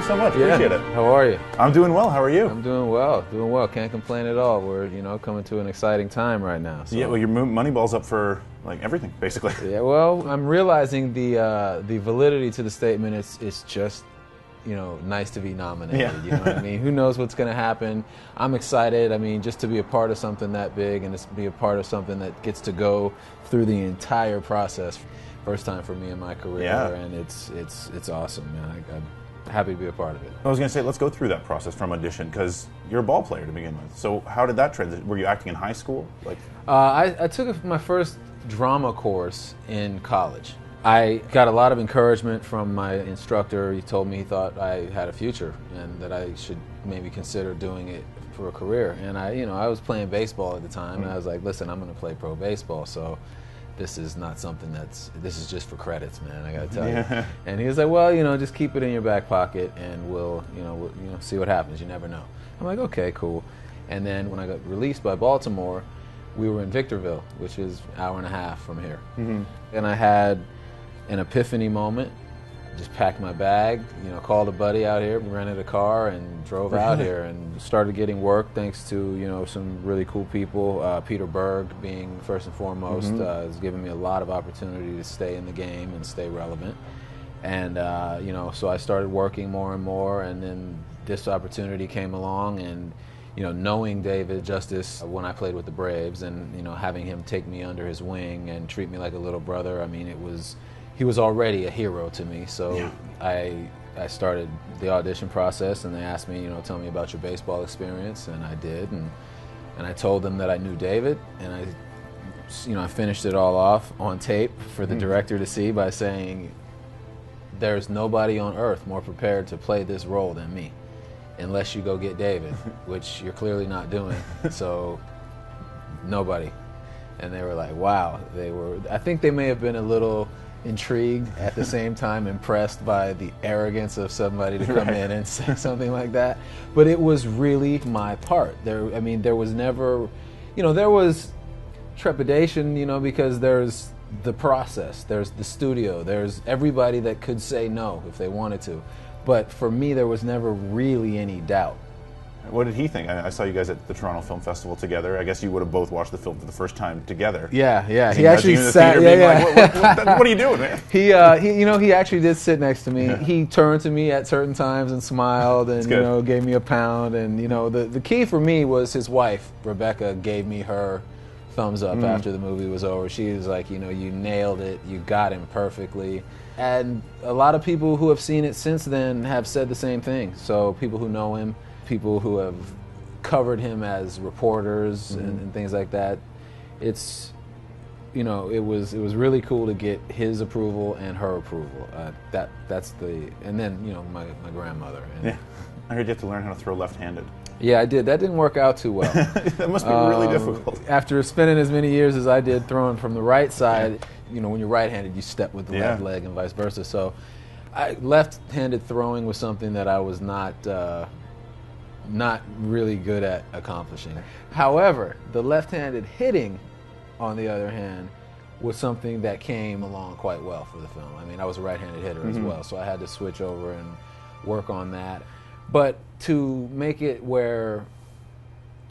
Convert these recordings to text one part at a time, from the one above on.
so much. Appreciate it. How are you? I'm doing well. How are you? I'm doing well. Doing well. Can't complain at all. We're coming to an exciting time right now. So. Yeah. Well, your Moneyball's up for like everything, basically. Yeah. Well, I'm realizing the validity to the statement. It's just nice to be nominated. Yeah. You know what I mean? Who knows what's going to happen? I'm excited. I mean, just to be a part of something that big and to be a part of something that gets to go through the entire process. First time for me in my career, and it's awesome, man. I'm happy to be a part of it. I was going to say, let's go through that process from audition, because you're a ball player to begin with. So how did that transition? Were you acting in high school? I took my first drama course in college. I got a lot of encouragement from my instructor. He told me he thought I had a future and that I should maybe consider doing it for a career. And I was playing baseball at the time, and I was like, listen, I'm going to play pro baseball, so this is not something this is just for credits, man, I gotta tell you. And he was like, well, just keep it in your back pocket and we'll see what happens. You never know. I'm like, okay, cool. And then when I got released by Baltimore, we were in Victorville, which is an hour and a half from here. And I had an epiphany moment. Just packed my bag, called a buddy out here, rented a car, and drove out here and started getting work thanks to some really cool people. Peter Berg being first and foremost has given me a lot of opportunity to stay in the game and stay relevant. And so I started working more and more, and then this opportunity came along, and knowing David Justice when I played with the Braves, and having him take me under his wing and treat me like a little brother. I mean, he was already a hero to me, so I started the audition process, and they asked me, tell me about your baseball experience, and I did, and I told them that I knew David, and I finished it all off on tape for the director to see by saying, there's nobody on earth more prepared to play this role than me, unless you go get David, which you're clearly not doing, so nobody. And they were like, wow. I think they may have been a little intrigued, at the same time impressed by the arrogance of somebody to come in and say something like that. But it was really my part. There was never, there was trepidation, because there's the process, there's the studio, there's everybody that could say no if they wanted to. But for me, there was never really any doubt. What did he think? I saw you guys at the Toronto Film Festival together. I guess you would have both watched the film for the first time together. Yeah. He actually sat. Like, what are you doing, man? He actually did sit next to me. Yeah. He turned to me at certain times and smiled, and gave me a pound. And the key for me was his wife, Rebecca, gave me her thumbs up after the movie was over. She was like, you nailed it. You got him perfectly. And a lot of people who have seen it since then have said the same thing. So people who know him, people who have covered him as reporters and things like that. It's, it was really cool to get his approval and her approval. And then my grandmother. Yeah, I heard you have to learn how to throw left-handed. Yeah, I did. That didn't work out too well. That must be really difficult. After spending as many years as I did throwing from the right side, when you're right-handed, you step with the left leg and vice versa. So, left-handed throwing was something that I was not really good at accomplishing. However, the left-handed hitting, on the other hand, was something that came along quite well for the film. I mean, I was a right-handed hitter as well, so I had to switch over and work on that. But to make it where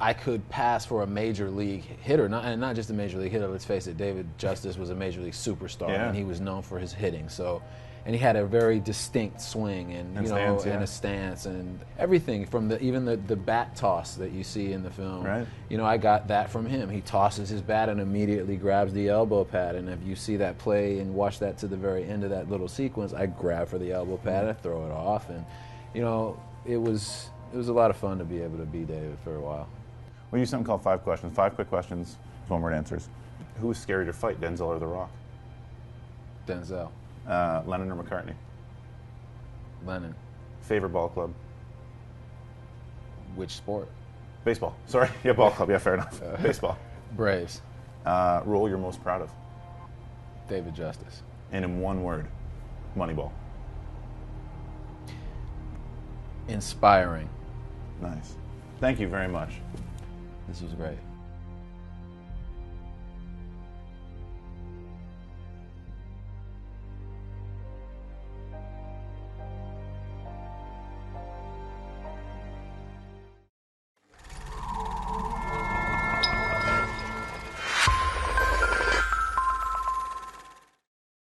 I could pass for a major league hitter, not just a major league hitter, let's face it, David Justice was a major league superstar, and he was known for his hitting. So, and he had a very distinct swing and a stance and everything from even the bat toss that you see in the film. Right. I got that from him. He tosses his bat and immediately grabs the elbow pad. And if you see that play and watch that to the very end of that little sequence, I grab for the elbow pad, I throw it off, and it was a lot of fun to be able to be David for a while. We use something called 5 questions. 5 quick questions, 1-word answers. Who was scarier to fight, Denzel or The Rock? Denzel. Lennon or McCartney? Lennon. Favorite ball club? Which sport? Baseball. Sorry. Yeah, ball club. Yeah, fair enough. Baseball. Braves. Role you're most proud of? David Justice. And in 1 word, Moneyball. Inspiring. Nice. Thank you very much. This was great.